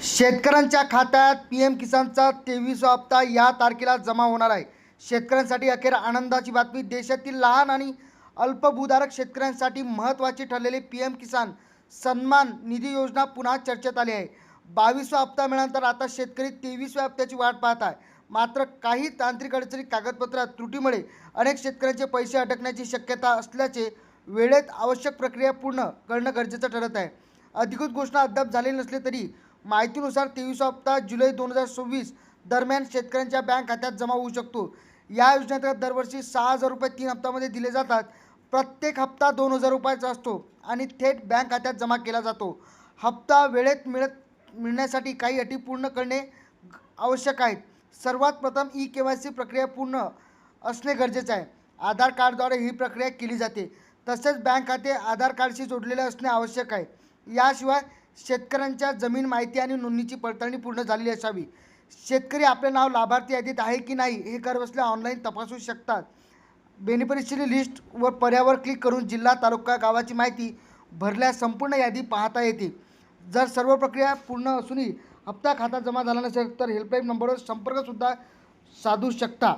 शेतकऱ्यांच्या खात्यात पीएम किसानचा 23वा हप्ता या तारखेला जमा होणार आहे। शेतकऱ्यांसाठी अखेर आनंदाची बातमी। देशातील लहान आणि अल्पभूधारक शेतकऱ्यांसाठी महत्त्वाची ठरलेली पीएम किसान सन्मान निधी योजना पुन्हा चर्चेत आली आहे। 22वा हप्ता मिळाल्यानंतर आता शेतकरी 23व्या हप्त्याची वाट पाहत आहे। मात्र काही तांत्रिक अडचणी, कागदपत्र त्रुटीमुळे अनेक शेतकऱ्यांचे पैसे अडकण्याची शक्यता असल्याचे वेळेत आवश्यक प्रक्रिया पूर्ण करणं गरजेचं ठरत आहे। अधिकृत घोषणा अद्याप झालेली नसली तरी माहितीनुसार 23वा हप्ता जुलै 2024 दरम्यान शेतकऱ्यांच्या बँक खात्यात जमा होऊ शकतो। या योजनेअंतर्गत दरवर्षी 6,000 रुपये 3 हप्त्यामध्ये दिले जातात। प्रत्येक हप्ता 2,000 रुपयाचा असतो आणि थेट बँक खात्यात जमा केला जातो। हप्ता वेळेत मिळण्यासाठी काही अटी पूर्ण करणे आवश्यक आहेत। सर्वात प्रथम ई-केवायसी प्रक्रिया पूर्ण असणे गरजेचे आहे। आधार कार्डद्वारे ही प्रक्रिया केली जाते। तसेच बँक खाते आधार कार्डशी जोडलेले असणे आवश्यक आहे। याशिवाय शेतकऱ्यांच्या जमीन माहिती आणि नोंदणीची पडताळणी पूर्ण झालेली असावी। शेतकरी आपले नाव लाभार्थी यादीत आहे की नाही हे घरबसल्या ऑनलाईन तपासू शकतात। बेनिफिशियरी लिस्ट व पर्यावर क्लिक करून जिल्हा, तालुका, गावाची माहिती भरल्यास संपूर्ण यादी पाहता येते। जर सर्व प्रक्रिया पूर्ण असूनही हप्ता खात्यात जमा झाला नसेल तर हेल्पलाईन नंबरवर संपर्कसुद्धा साधू शकता।